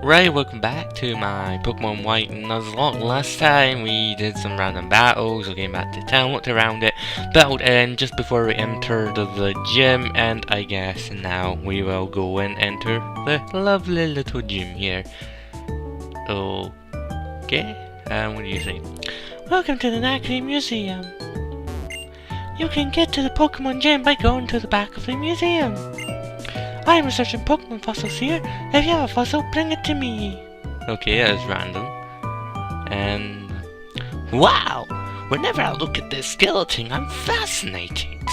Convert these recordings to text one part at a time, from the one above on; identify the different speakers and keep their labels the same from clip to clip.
Speaker 1: Right, welcome back to my Pokemon White and Nuzlocke. Last time we did some random battles, we came back to town, looked around it, battled in just before we entered the gym, and I guess now we will go and enter the lovely little gym here. Okay, what do you think? Welcome to the Nacre Museum. You can get to the Pokemon gym by going to the back of the museum. I am researching Pokemon fossils here. If you have a fossil, bring it to me. Okay, that's random. And wow! Whenever I look at this skeleton, I'm fascinated.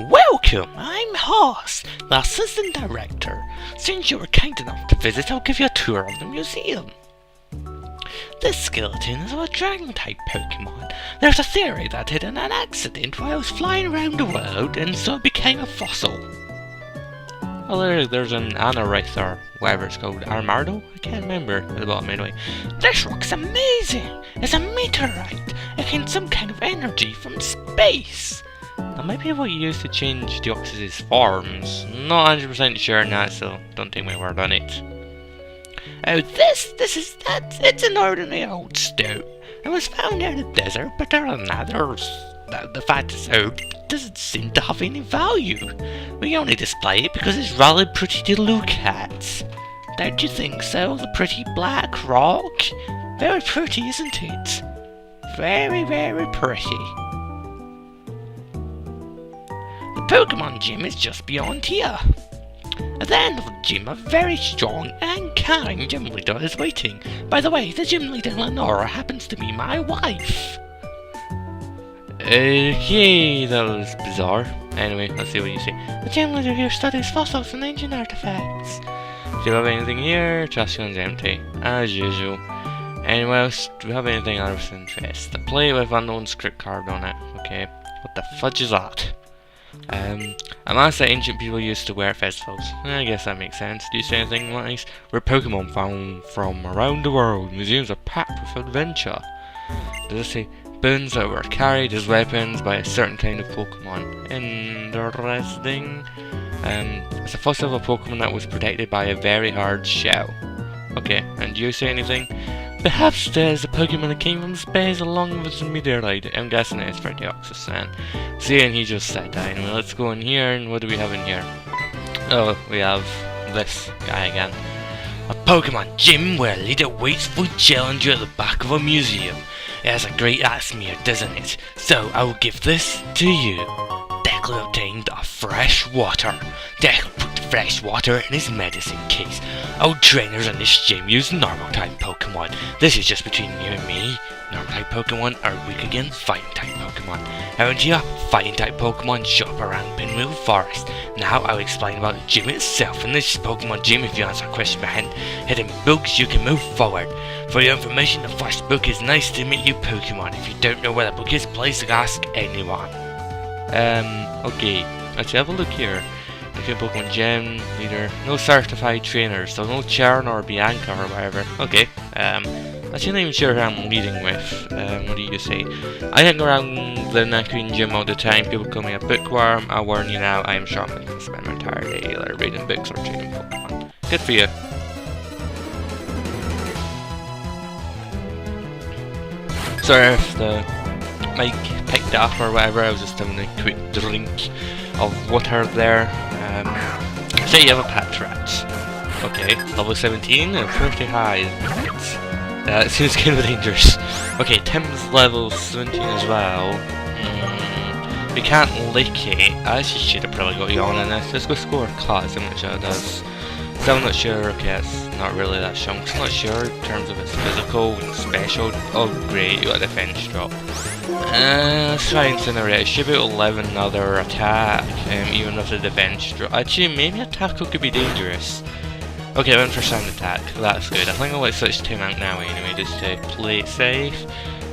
Speaker 1: Welcome, I'm Horse, the assistant director. Since you were kind enough to visit, I'll give you a tour of the museum. This skeleton is a dragon-type Pokemon. There's a theory that it had an accident while it was flying around the world and so it became a fossil. Oh, there's an Anorith or whatever it's called, Armardo? I can't remember at the bottom anyway. This rock's amazing! It's a meteorite! It contains some kind of energy from space! That might be what you use to change Deoxys' forms. Not 100% sure on that, so don't take my word on it. Oh, it's an ordinary old stone. It was found in the desert, but other than that, the fact is, it doesn't seem to have any value. We only display it because it's rather pretty to look at. Don't you think so, the pretty black rock? Very pretty, isn't it? Very, very pretty. The Pokemon gym is just beyond here. At the end of the gym, a very strong and kind gym leader is waiting. By the way, the gym leader Lenora happens to be my wife. Okay, that was bizarre. Anyway, let's see what you say. The gym leader here studies fossils and ancient artifacts. Do you have anything here? Trash can's empty, as usual. Anywhere else? Do we have anything else of interest? A plate with unknown script carved on it. Okay, what the fudge is that? A mask that ancient people used to wear at festivals. I guess that makes sense. Do you say anything nice? Where Pokemon found from around the world. Museums are packed with adventure. Does it say bones that were carried as weapons by a certain kind of Pokemon? Interesting. It's a fossil of a Pokemon that was protected by a very hard shell. Okay, and do you say anything? Perhaps there's a Pokemon that came from space along with the meteorite. I'm guessing it's for Deoxys then. See, and he just said that. Anyway, let's go in here, and what do we have in here? Oh, we have this guy again. A Pokemon gym where a leader waits for challenger at the back of a museum. It has a great atmosphere, doesn't it? So, I will give this to you. Declan obtained a fresh water. Declan put the fresh water in his medicine case. Old trainers in this gym use normal type Pokemon. This is just between you and me. Normal type Pokemon are weak against fighting type Pokemon. Around here, fighting type Pokemon shop around Pinwheel Forest. Now I'll explain about the gym itself. In this Pokemon gym, if you answer a question behind hidden books, you can move forward. For your information, the first book is Nice to Meet You Pokemon. If you don't know where the book is, please ask anyone. Okay, let's have a look here. Okay, Pokemon Gym, leader, no certified trainers, so no Chern or Bianca or whatever. Okay, I'm not even sure who I'm leading with. What do you say? I hang around the Nacre Gym all the time, people call me a bookworm. I'll warn you now, I am sure I'm not going to spend my entire day either reading books or training Pokemon. Good for you. Sorry if the mic picked up or whatever, I was just having a quick drink of water there. Say you have a Patrat. Okay, level 17 and pretty high. That seems kind of dangerous. Okay, Tim's level 17 as well. We can't lick it. I actually should have probably got you on in this. Let's go score a class, I'm not sure it does. So I'm not sure, okay, it's not really that strong. I'm not sure in terms of its physical and special. Oh great, you got a defense drop. Let's try Incinerate. It should be 11 another attack, even with the defense drop. Actually, maybe a tackle could be dangerous. Okay, I went for sound attack. That's good. I think I'll let switch Tim out now anyway, just to play it safe.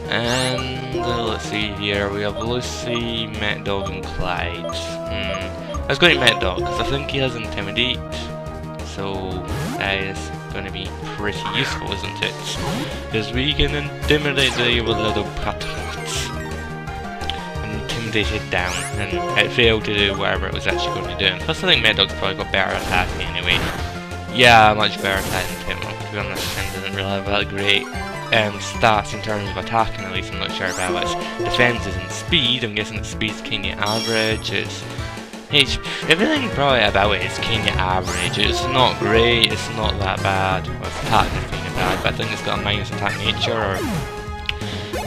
Speaker 1: And let's see here. We have Lucy, Met Dog, and Clyde. Let's go to Met Dog because I think he has Intimidate. So that is going to be pretty useful, isn't it? Because we can intimidate the little Patriots. Intimidate it down, and it failed to do whatever it was actually going to do. Plus I think Med Dog's probably got better attack anyway. Yeah, much better attack than Timo. To be honest, Tim doesn't really have that great stats in terms of attacking, at least I'm not sure about its defenses and speed. I'm guessing its speed's kinda average. Everything probably about it is kinda average. It's not great, it's not that bad. Well, its attack is kinda bad, but I think it's got a minus attack nature or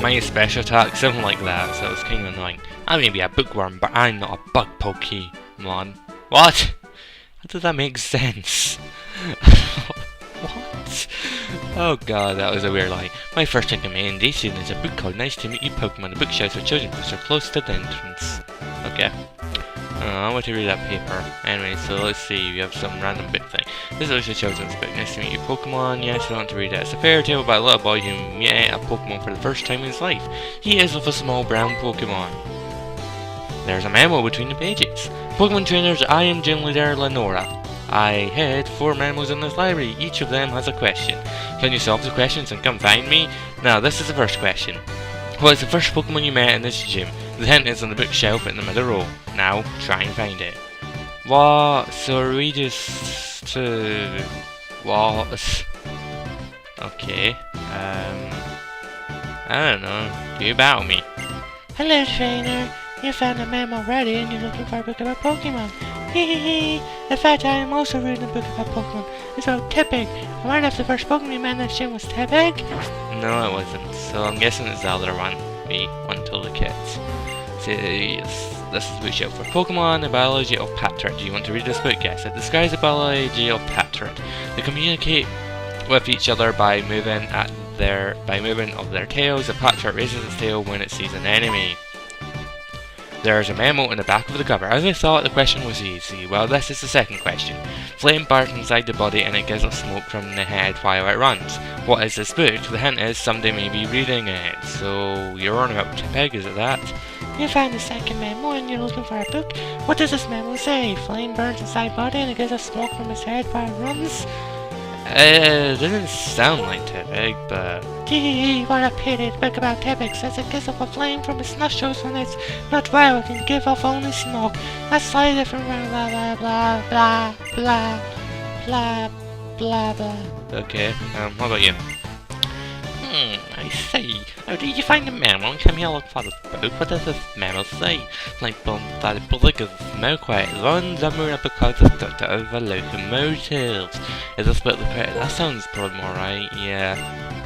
Speaker 1: minus special attack, something like that, so it's kinda annoying. I may be a bookworm, but I'm not a bug Pokemon. What? How does that make sense? What? Oh god, that was a weird line. My first recommendation is a book called Nice to Meet You Pokemon. The bookshelves for children books are close to the entrance. Okay. I want to read that paper. Anyway, so let's see, we have some random bit thing. This is a children's book. Nice to Meet You Pokemon. Yes, we want to read it. It's a fairy tale about a little boy who met a Pokemon for the first time in his life. He is with a small brown Pokemon. There's a memo between the pages. Pokemon trainers, I am gym leader Lenora. I had 4 memos in this library. Each of them has a question. Can you solve the questions and come find me? Now, this is the first question. What is the first Pokemon you met in this gym? The hint is on the bookshelf in the middle row. Now, try and find it. What? So are we just... what? Okay. I don't know. Do you battle me? Hello, trainer. You found a memo already and you're looking for a book about Pokemon. Hehehe. In fact, I am also reading a book about Pokemon. It's about Tepig. I wonder if the first Pokemon you met in this gym was Tepig? No, it wasn't. So I'm guessing it's the other one. We want to look at. So, yes, this is the bookshelf for Pokemon, the biology of Patrat. Do you want to read this book? Yes, it describes the biology of Patrat. They communicate with each other by moving of their tails. The Patrat raises its tail when it sees an enemy. There's a memo in the back of the cover. As I thought, the question was easy. Well, this is the second question. Flame burns inside the body and it gives off smoke from the head while it runs. What is this book? The hint is somebody may be reading it. So, you're on about Tepig, is it that? You found the second memo and you're looking for a book? What does this memo say? Flame burns inside body and it gives off smoke from his head while it runs? It doesn't sound like Tepig, but... Gee, what a pity. The book about Tepig says it gives off a flame from its nostrils when it's not well. It can give off only smoke. That's slightly different from blah blah blah blah blah blah blah blah. Okay, what about you? I see. How did you find the memo and come here look for this book? What does this memo say? Like boom, that it bliggers smoke where it runs everywhere because it's stuck over locomotives. Is this book the correct? That sounds probably more right, yeah.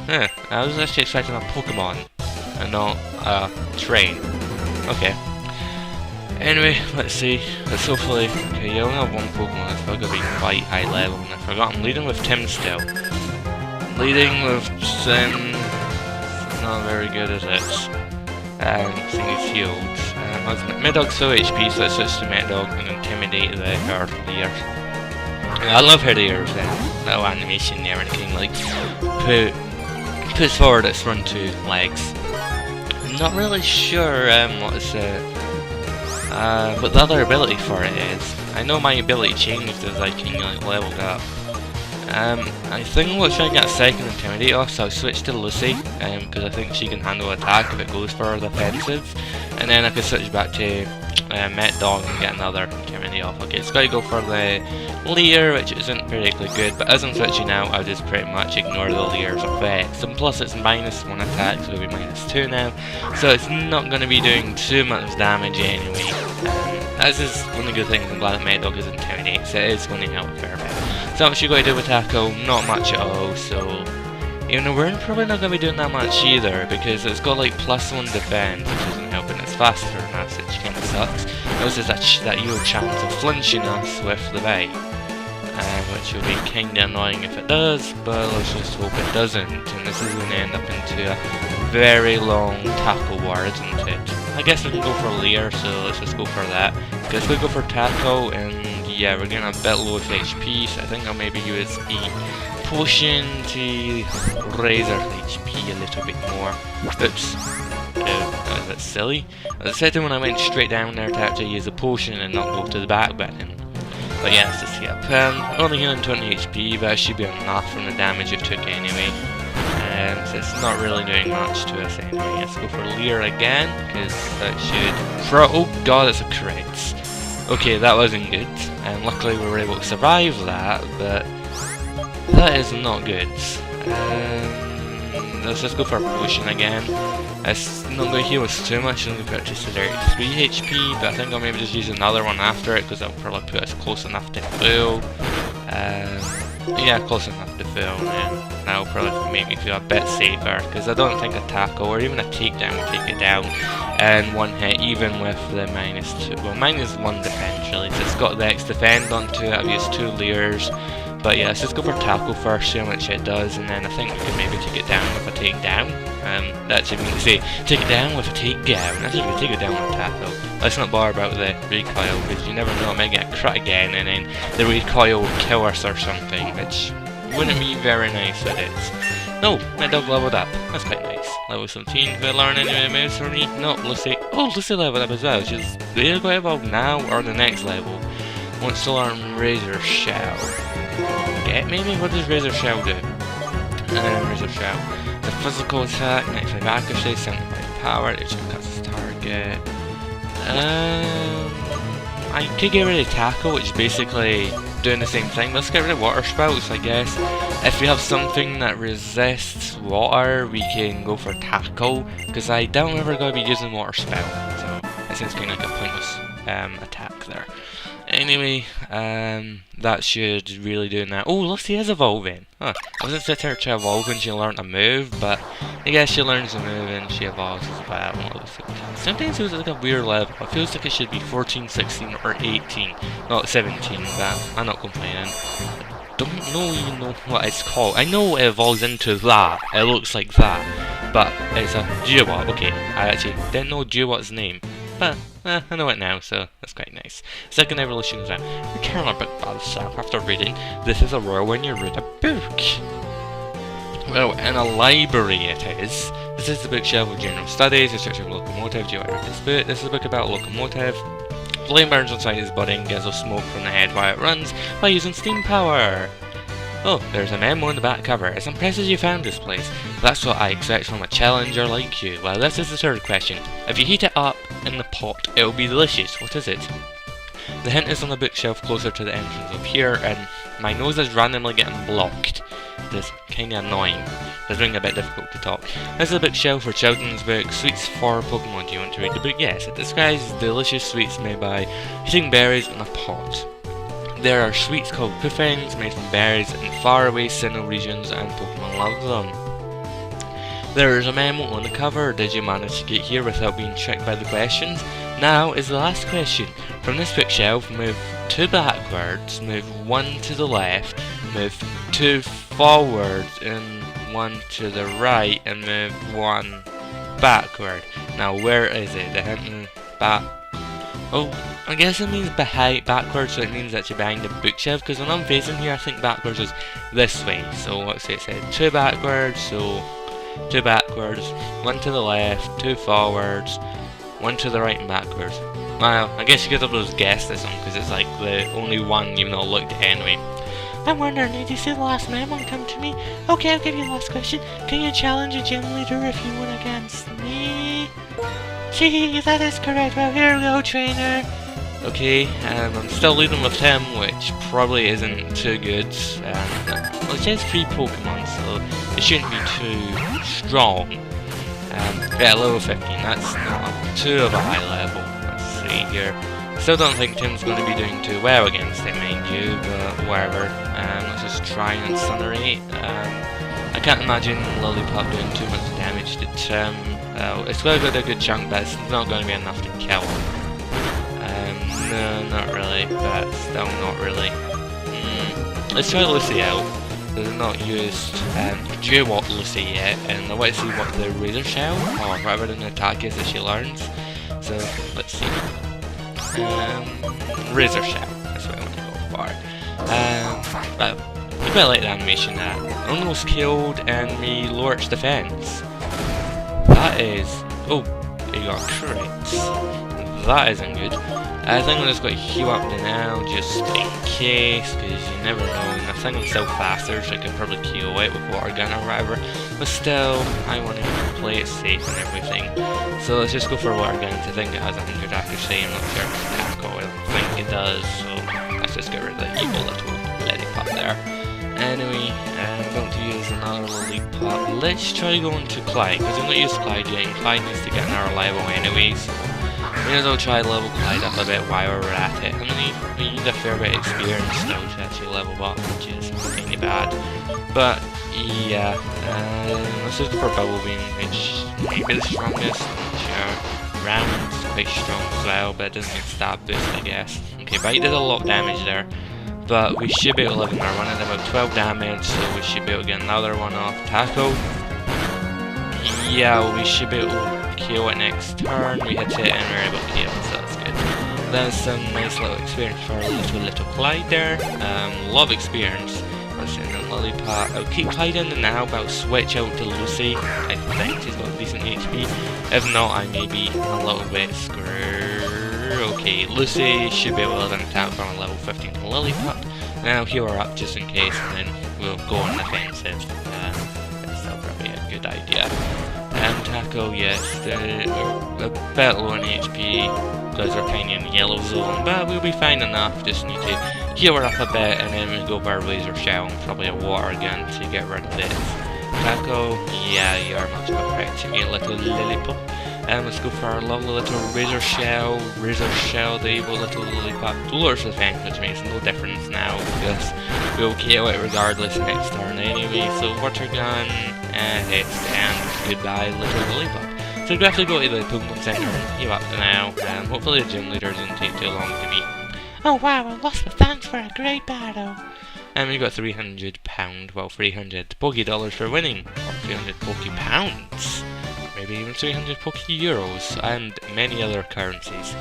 Speaker 1: Huh, I was actually expecting a Pokemon and not a train. Okay. Anyway, let's see. Let's hopefully... Okay, you only have one Pokemon, it's probably going to be quite high level, and I forgot I'm leading with Tim still. Leading with Sim... not very good at it. Seeing he's healed. Mid-Dog's full HP, so let's switch to Mid-Dog and intimidate the Herdier. I love Herdiers, little animation there, and it can like puts forward its front 2 legs. I'm not really sure what the other ability for it is. I know my ability changed as I kind of like leveled up. I think we'll try and get a second Intimidator, so I'll switch to Lucy, because I think she can handle attack if it goes for the offensive. And then I can switch back to Met Dog and get another Intimidator. Okay, it's got to go for the Leer, which isn't particularly good, but as I'm switching out, I'll just pretty much ignore the Leer's effects. And plus it's -1 attack, so it'll be -2 now, so it's not going to be doing too much damage anyway. As is one of the good things, I'm glad that Met Dog is Intimidate, so it is going to help a fair bit. So what you got to do with Tackle? Not much at all, so... Even though we're probably not going to be doing that much either, because it's got like +1 defense, which isn't helping, it's faster than us, which kind of sucks. It also has that your chance of flinching us with the bait, which will be kind of annoying if it does, but let's just hope it doesn't, and this is going to end up into a very long tackle war, isn't it? I guess we can go for Leer, so let's just go for that, because we go for tackle, and yeah, we're getting a bit low with HP, so I think I'll maybe use a potion to raise our HP a little bit more. Oops. That was a bit silly. I said when I went straight down there to have to use a potion and not go to the back button. But yeah, let's just get only healing 20 HP, but it should be enough from the damage it took anyway. So it's not really doing much to us anyway. Let's go for Leer again, because that should... Oh god, it's a crit. Okay, that wasn't good. Luckily we were able to survive that, but That is not good. Let's just go for a potion again. It's not going to heal us too much, it's only put us to 33 HP, but I think I'll maybe just use another one after it, because that'll probably put us close enough to full. Yeah, close enough to full, and that'll probably make me feel a bit safer, because I don't think a tackle or even a takedown will take it down in one hit, even with the -2, well, -1 defense really, so it's got the X defend onto it. I've used 2 layers, but yeah, let's just go for tackle first, see how much it does, and then I think we can maybe take it down with a takedown. That's if you can say, take it down with a takedown. That's if you can take it down with a tackle. Let's not bother about the recoil, because you never know, it might get a crit again, and then the recoil will kill us or something, which wouldn't be very nice, would it? No, my dog leveled up. That's quite nice. Level 17. Do I learn any new moves for me? No, Lucy. Oh, Lucy leveled up as well. She's either going to evolve now or the next level. Wants to learn Razor Shell. Get maybe? What does Razor Shell do? Razor Shell. The physical attack, 95 accuracy, 75 power, it should cuts his target. I could get rid of tackle, which is basically doing the same thing. Let's get rid of water spouts, I guess. If we have something that resists water, we can go for tackle, because I doubt I'm ever going to be using water spout, so it seems kind of like a pointless attack there. Anyway, that should really do that. Oh, Lucy is evolving. Huh. I wasn't sitting here to evolve when she learned a move, but I guess she learns a move and she evolves as well. Sometimes it feels like a weird level. It feels like it should be 14, 16, or 18, not 17, but I'm not complaining. I don't know even know what it's called. I know it evolves into that. It looks like that, but it's a Geowat. Okay, I actually didn't know Geowat's name, but I know it now, so that's quite nice. Second evolution is return a book by the self after reading. This is a rare when you read a book. Well, in a library it is. This is the bookshelf of general studies, research of locomotive. Do you want to read this book? This is a book about locomotive. Flame burns inside his body and gives off smoke from the head while it runs by using steam power. Oh, there's a memo on the back cover. It's impressive you found this place. That's what I expect from a challenger like you. Well, this is the third question. If you heat it up in the pot, it'll be delicious. What is it? The hint is on the bookshelf closer to the entrance up here, and my nose is randomly getting blocked. This kinda annoying. It's doing a bit difficult to talk. This is a bookshelf for children's books, sweets for Pokémon. Do you want to read the book? Yes, it describes delicious sweets made by heating berries in a pot. There are sweets called puffins made from berries in faraway Sinnoh regions, and Pokemon love them. There is a memo on the cover. Did you manage to get here without being tricked by the questions? Now is the last question. From this bookshelf, move 2 backwards, move 1 to the left, move 2 forwards, and 1 to the right, and move 1 backward. Now where is it? The hint back. Oh, I guess it means behind backwards, so it means that you're behind the bookshelf, because when I'm facing here I think backwards is this way. So let's say it said 2 backwards, so 2 backwards, 1 to the left, 2 forwards, 1 to the right and backwards. Well, I guess you could have just guessed this one, because it's like the only one even though I looked at it anyway. I'm wondering, did you see the last memo come to me? Okay, I'll give you the last question. Can you challenge a gym leader if you win against me? Gee, that is correct. Well, here we go, trainer. Okay, I'm still leading with him, which probably isn't too good. Well, it says 3 Pokemon, so it shouldn't be too strong. Yeah, level 15, that's not too of a high level. Let's see here. Still don't think Tim's going to be doing too well against it, mind you, but whatever. Let's just try and incinerate. I can't imagine Lillipup doing too much damage to Tim. It's going to go a good chunk, but it's not going to be enough to kill him. No, not really, but still not really. Let's try Lucy out. I've not used Geowat Lucy yet, and I want to see what the Razor Shell, or whatever the attack is that she learns. So, let's see. Razor Shell, that's what I want to go for. Well, I quite like the animation that almost killed and we lower its defense. That is... oh, you got crit. That isn't good. I think I'm just going to heal up now, just in case, because you never know. And I think I'm still faster, so I can probably kill it with water gun or whatever. But still, I want to play it safe and everything. So let's just go for water guns. I think it has 100 accuracy. I'm not sure if it's tackle. I don't think it does. So let's just get rid of the evil little Lillipup there. Anyway, another lollipop. Let's try going to Clyde, because I'm not used to Clyde yet, and Clyde needs to get another level anyway, so we may as well try level Clyde up a bit while we're at it. I mean, we need a fair bit of experience now to actually level up, which is kind of bad. But yeah, let's look for Bubble Beam, which may be the strongest. Sure, Round's quite strong as well, but it doesn't get stab boost, I guess. Okay, Bite did a lot of damage there, but we should be able to live in our one at about 12 damage, so we should be able to get another one off. Tackle. Yeah, we should be able to kill it next turn. We hit it and we're able to kill it, so that's good. That's some nice little experience for our little Clyde there. Love experience. Let's see, the lollipop. I'll keep Clyde in the now, but I'll switch out to Lucy. I think she's got decent HP. If not, I may be a little bit screwed. Okay, Lucy should be able to live in attack from a level 15 to Lollipop. Now heal her up just in case, and then we'll go on offensive. That's still probably a good idea. Tackle, yes, a bit low on HP because we're kind of in the yellow zone, but we'll be fine enough. Just need to heal her up a bit, and then we'll go for a laser shell and probably a water gun to get rid of this. Tackle, yeah, you are much of a threat to me, little Lillipop. Let's go for our lovely little razor shell, the evil little lollipop. Lures defense, which makes no difference now because we'll kill it regardless next turn anyway. So water gun, hits, and goodbye little lollipop. So we have to go to the Pokémon Center and heal up now. Hopefully the gym leader doesn't take too long to beat. Oh wow, I lost, but thanks for a great battle. And we got £300, well 300 Poké dollars for winning, or 300 Poké pounds. Maybe even 300 Poké Euros, and many other currencies.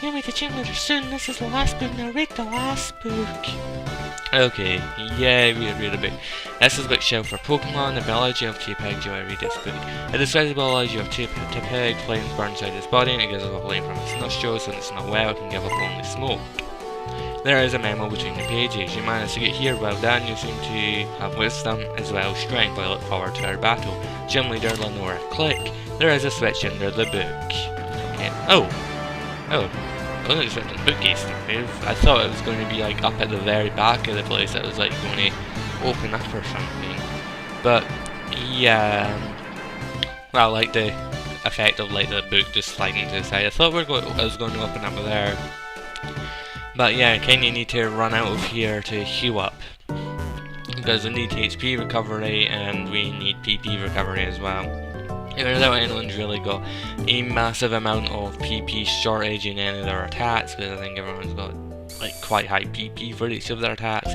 Speaker 1: You'll meet the gym leader soon. This is the last book. Now read the last book. Okay, yeah, we read a book. This is a book shelf for Pokemon, the biology of T-Peg. Do I read this book? It describes the biology of T-Peg. Flames burn inside his body, and it gives off a flame from its nostrils. When it's not well, it can give up only smoke. There is a memo between the pages. You managed to get here, well done. You seem to have wisdom as well as strength. I look forward to our battle. Gym leader Lenora. Click. There is a switch under the book. Okay. Oh, I wasn't expecting the bookcase to move. I thought it was going to be like up at the very back of the place. It was like going to open up or something. But yeah, well, I like the effect of like the book just sliding to the side. I thought it was going to open up there. But yeah, kinda need to run out of here to heal up. Because we need HP recovery and we need PP recovery as well. It turns out anyone's really got a massive amount of PP shortage in any of their attacks, because I think everyone's got like quite high PP for each of their attacks.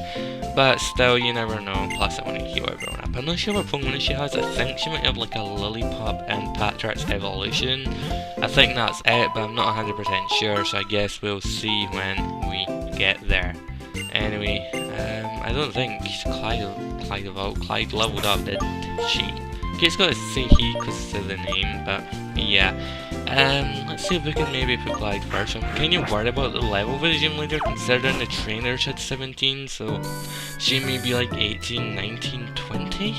Speaker 1: But still, you never know. Plus I want to heal everyone up. I'm not sure what Pokemon she has. I think she might have like a Lillipop and Patrick's evolution. I think that's it, but I'm not 100% sure, so I guess we'll see when we get there. Anyway, I don't think Clyde leveled up, did she? Okay, it's got to say he because it's the name, but yeah. Let's see if we can maybe put Clyde first. I'm kind of worried about the level of the gym leader, considering the trainers had 17, so she may be like 18, 19, 20?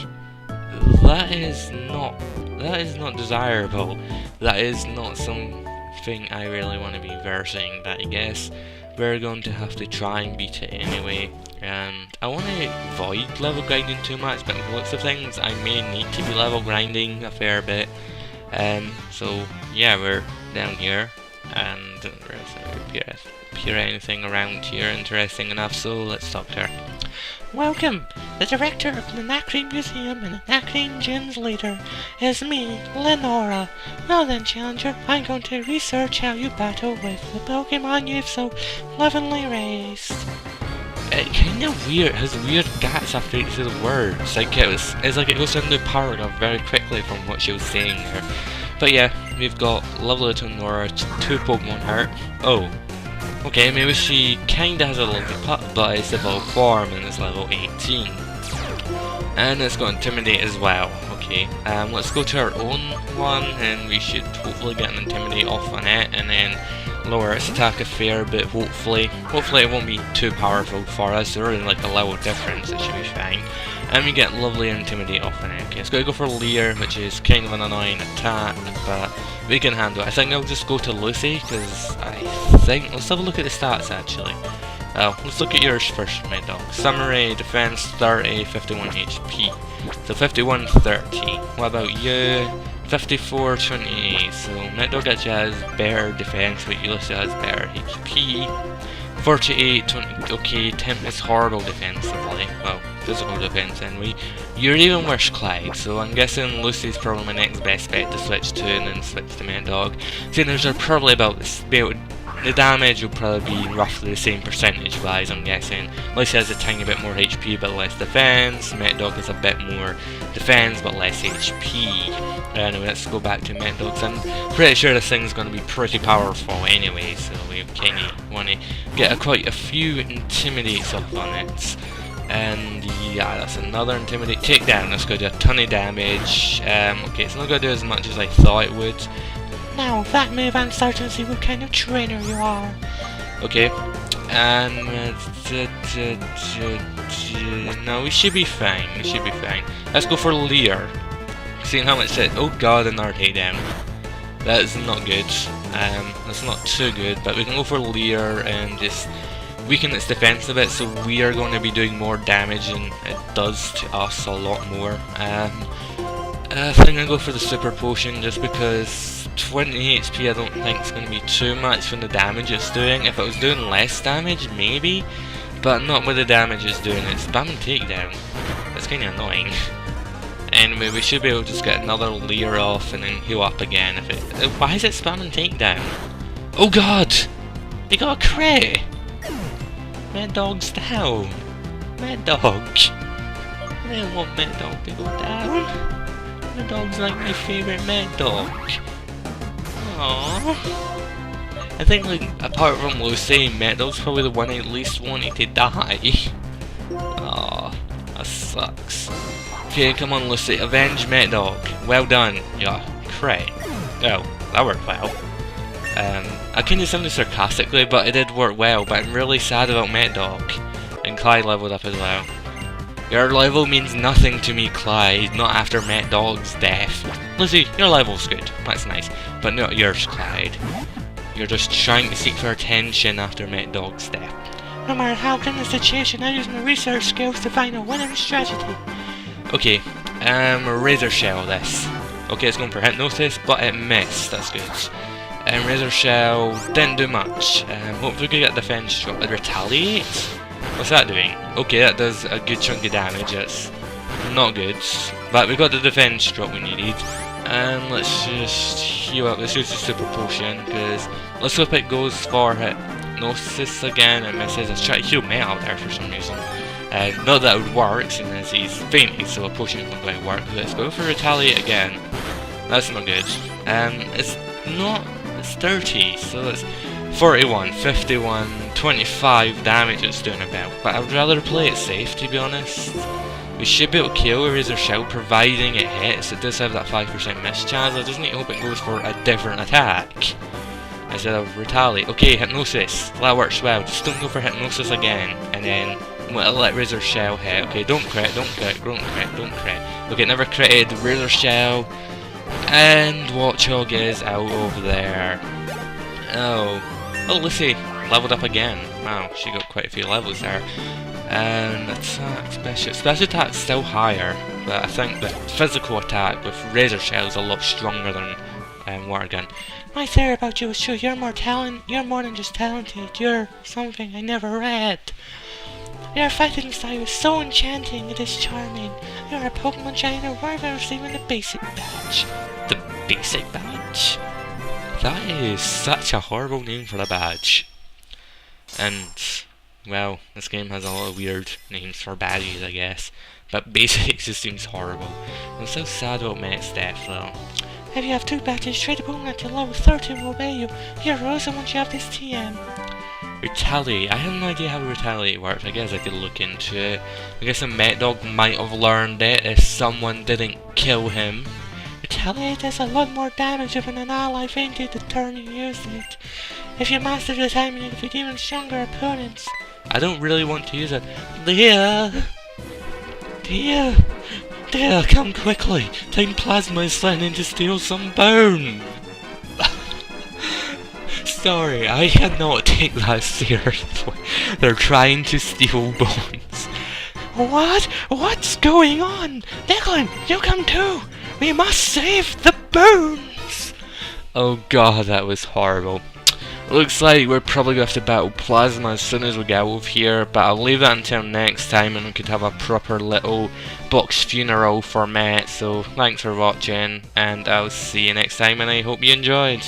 Speaker 1: That is not desirable. That is not something I really want to be versing, but I guess we're going to have to try and beat it anyway. And I want to avoid level grinding too much, but lots of things I may need to be level grinding a fair bit. So yeah, we're down here, and doesn't really appear anything around here interesting enough, so let's talk to her. Welcome! The director of the Nacrene Museum and the Nacrene Gym's leader is me, Lenora. Well then, Challenger, I'm going to research how you battle with the Pokemon you've so lovingly raised. It kind of weird, has weird gaps after each of the words. It's like it goes into paragraph very quickly from what she was saying there. But yeah, we've got lovely little Nora, 2 Pokemon hurt. Oh. Okay, maybe she kinda has a Lollipop, but it's evolved form and it's level 18. And it's got Intimidate as well. Okay, let's go to our own one, and we should hopefully get an Intimidate off on it, and then lower its attack a fair bit, hopefully it won't be too powerful for us. There's already like a level difference, it should be fine. And we get lovely Intimidate off on it. Okay, it's got to go for Leer, which is kind of an annoying attack, but we can handle it. I think I'll just go to Lucy, because I think, let's have a look at the stats actually. Well, let's look at yours first, Mad Dog. Summary, defense 30, 51 HP. So 51, 30. What about you? 54, 28. So Mad Dog actually has better defense, but Ulysses has better HP. 48, 20. Okay, Tim is horrible defensively. Well, physical defense anyway. You're even worse, Clyde. So I'm guessing Lucy's probably my next best bet to switch to, and then switch to Mad Dog. Seeing there's probably about the damage will probably be roughly the same percentage wise, I'm guessing. Lucy has a tiny bit more HP but less defense. Mad Dog has a bit more defense but less HP. Anyway, let's go back to Mad Dogs. I'm pretty sure this thing's going to be pretty powerful anyway, so we kind of want to get quite a few intimidates up on it. And yeah, that's another intimidate. Takedown, that's going to do a ton of damage. Okay, it's not going to do as much as I thought it would.
Speaker 2: Now, with that move, I'm starting to see what kind of trainer you are.
Speaker 1: Okay, no, we should be fine, we should be fine. Let's go for Lear. Seeing how much it, oh god, another takedown. That is not good, that's not too good, but we can go for Lear and just weaken its defense a bit, so we are going to be doing more damage and it does to us a lot more. I think I'm going to go for the Super Potion just because 20 HP I don't think is going to be too much from the damage it's doing. If it was doing less damage, maybe, but not with the damage it's doing. It's spam and takedown. It's kind of annoying. Anyway, we should be able to just get another Lear off and then heal up again. If it, why is it spam and takedown? Oh god! He got a crit! Mad Dog's down. Mad Dog. I didn't want Mad Dog to go down. Mad Dog's like my favourite Mad Dog. Aww. I think, like, apart from Lucy, Mad Dog's probably the one I least wanted to die. Aw, that sucks. Okay, come on Lucy, avenge Mad Dog. Well done. Yeah, crit. Oh, that worked well. I kinda sounded sarcastically, but it did work well, but I'm really sad about Mad Dog. And Clyde leveled up as well. Your level means nothing to me, Clyde, not after Mad Dog's death. Lucy, your level's good, that's nice, but not yours, Clyde. You're just trying to seek for attention after Mad Dog's death.
Speaker 2: No matter how grim the situation, I use my research skills to find a winning strategy.
Speaker 1: Okay, Razor Shell this. Okay, it's going for Hypnosis, but it missed, that's good. Razor Shell didn't do much. Hopefully we can get defense drop. Retaliate? What's that doing? Okay, that does a good chunk of damage. It's not good, but we got the defense drop we needed. Let's just heal up. Let's use the Super Potion, because let's hope it goes for Hypnosis again. It misses. Let's try to heal me out there for some reason. Not that it would work, seeing as he's fainted, so a potion's not going to work. Let's go for Retaliate again. That's not good. It's not. It's 30, so that's 41, 51, 25 damage it's doing about. But I would rather play it safe, to be honest. We should be able to kill a Razor Shell, providing it hits. It does have that 5% miss chance. I just need to hope it goes for a different attack instead of Retaliate. Okay, Hypnosis. That works well. Just don't go for Hypnosis again, and then we'll let Razor Shell hit. Okay, don't crit, don't crit, don't crit, don't crit. Okay, never critted. Razor Shell. And Watchog is out over there. Oh, Lucy leveled up again. Wow, she got quite a few levels there. And attack, special attack's still higher, but I think the physical attack with Razor Shell is a lot stronger than Water Gun.
Speaker 2: My theory about you is true. You're more than just talented. You're something I never read. Your fighting style is so enchanting, it is charming. You're a Pokémon trainer worthy of receiving the basic badge.
Speaker 1: The basic badge? That is such a horrible name for a badge. And, well, this game has a lot of weird names for badges, I guess. But basic just seems horrible. I'm so sad about Met's death, though.
Speaker 2: If you have 2 badges, trade a Pokemon until level 30 will obey you. Here, Rosa, once you have this TM.
Speaker 1: Retaliate. I have no idea how Retaliate works. I guess I could look into it. I guess a Met Dog might have learned it if someone didn't kill him.
Speaker 2: Retaliate does a lot more damage if an ally fainted the turn you used it. If you master the timing, you defeat even stronger opponents.
Speaker 1: I don't really want to use it. Leah! Dear, come quickly! Time Plasma is threatening to steal some bone! sorry, I cannot take that seriously. They're trying to steal bones.
Speaker 2: What? What's going on? Declan, you come too! We must save the bones!
Speaker 1: Oh god, that was horrible. Looks like we're probably going to have to battle Plasma as soon as we get out of here, but I'll leave that until next time and we could have a proper little box funeral for Matt. So thanks for watching, and I'll see you next time, and I hope you enjoyed.